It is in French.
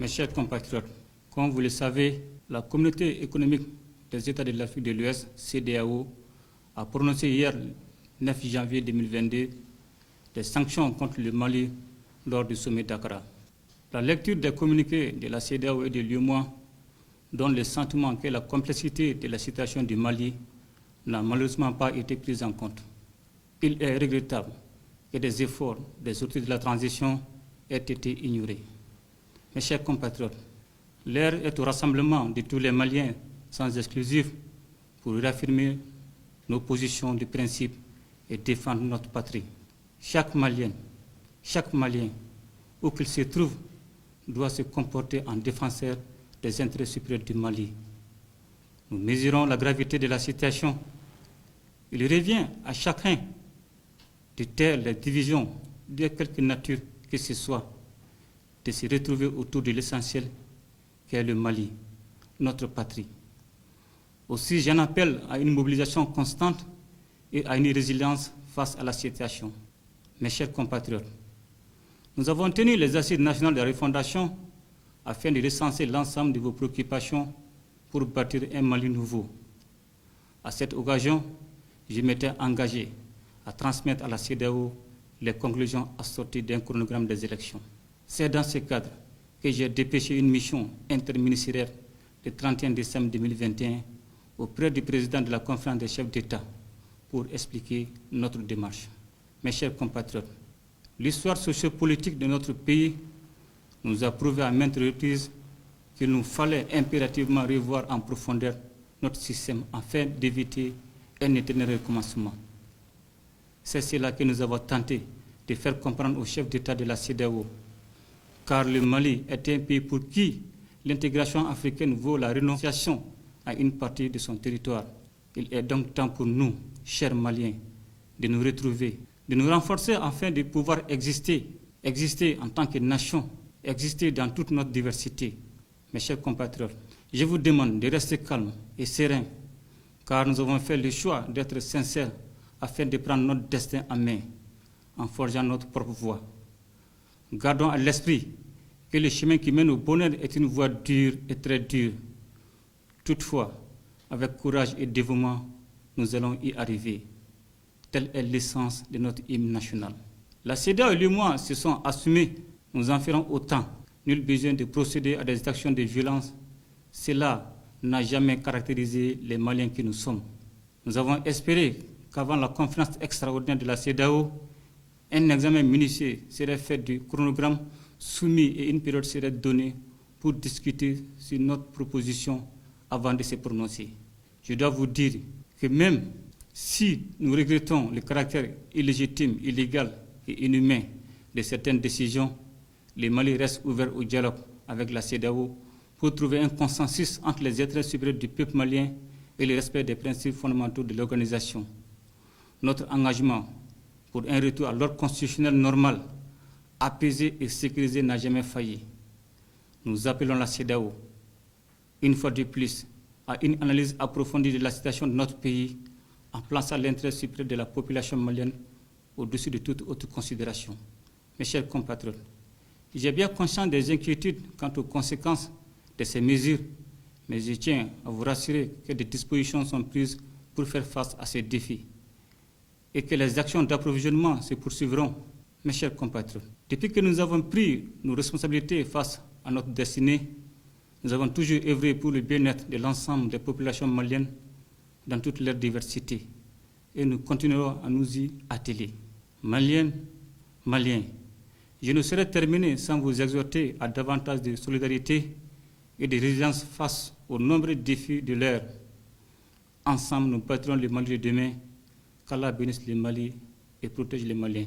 Mes chers compatriotes, comme vous le savez, la Communauté économique des États de l'Afrique de l'Ouest, CEDEAO, a prononcé hier, 9 janvier 2022, des sanctions contre le Mali lors du sommet d'Accra. La lecture des communiqués de la CEDEAO et de l'UEMOA donne le sentiment que la complexité de la situation du Mali n'a malheureusement pas été prise en compte. Il est regrettable que des efforts des autorités de la transition aient été ignorés. Mes chers compatriotes, l'heure est au rassemblement de tous les Maliens sans exclusif pour réaffirmer nos positions de principe et défendre notre patrie. Chaque Malien, où qu'il se trouve, doit se comporter en défenseur des intérêts supérieurs du Mali. Nous mesurons la gravité de la situation. Il revient à chacun de taire les divisions de quelque nature que ce soit, de se retrouver autour de l'essentiel qu'est le Mali, notre patrie. Aussi, j'en appelle à une mobilisation constante et à une résilience face à la situation. Mes chers compatriotes, nous avons tenu les assises nationales de la refondation afin de recenser l'ensemble de vos préoccupations pour bâtir un Mali nouveau. À cette occasion, je m'étais engagé à transmettre à la CEDEAO les conclusions assorties d'un chronogramme des élections. C'est dans ce cadre que j'ai dépêché une mission interministérielle le 31 décembre 2021 auprès du président de la conférence des chefs d'État pour expliquer notre démarche. Mes chers compatriotes, l'histoire sociopolitique de notre pays nous a prouvé à maintes reprises qu'il nous fallait impérativement revoir en profondeur notre système afin d'éviter un éternel recommencement. C'est cela que nous avons tenté de faire comprendre aux chefs d'État de la CEDEAO, car le Mali est un pays pour qui l'intégration africaine vaut la renonciation à une partie de son territoire. Il est donc temps pour nous, chers Maliens, de nous retrouver, de nous renforcer afin de pouvoir exister en tant que nation, exister dans toute notre diversité. Mes chers compatriotes, je vous demande de rester calme et serein, car nous avons fait le choix d'être sincères afin de prendre notre destin en main, en forgeant notre propre voie. Gardons à l'esprit que le chemin qui mène au bonheur est une voie dure et très dure. Toutefois, avec courage et dévouement, nous allons y arriver. Telle est l'essence de notre hymne national. La CEDEAO et l'UEMOA se sont assumés, nous en ferons autant. Nul besoin de procéder à des actions de violence. Cela n'a jamais caractérisé les Maliens que nous sommes. Nous avons espéré qu'avant la conférence extraordinaire de la CEDEAO, un examen minutieux serait fait du chronogramme soumis et une période serait donnée pour discuter sur notre proposition avant de se prononcer. Je dois vous dire que même si nous regrettons le caractère illégitime, illégal et inhumain de certaines décisions, le Mali reste ouvert au dialogue avec la CEDEAO pour trouver un consensus entre les intérêts supérieurs du peuple malien et le respect des principes fondamentaux de l'organisation. Notre engagement pour un retour à l'ordre constitutionnel normal, apaisé et sécurisé n'a jamais failli. Nous appelons la CEDEAO, une fois de plus, à une analyse approfondie de la situation de notre pays en plaçant l'intérêt supérieur de la population malienne au-dessus de toute autre considération. Mes chers compatriotes, j'ai bien conscience des inquiétudes quant aux conséquences de ces mesures, mais je tiens à vous rassurer que des dispositions sont prises pour faire face à ces défis et que les actions d'approvisionnement se poursuivront. Mes chers compatriotes, depuis que nous avons pris nos responsabilités face à notre destinée, nous avons toujours œuvré pour le bien-être de l'ensemble des populations maliennes dans toute leur diversité et nous continuerons à nous y atteler. Maliennes, Maliens, je ne saurais terminer sans vous exhorter à davantage de solidarité et de résilience face aux nombreux défis de l'heure. Ensemble, nous bâtirons le Mali de demain. Qu'Allah bénisse le Mali et protège les Maliens.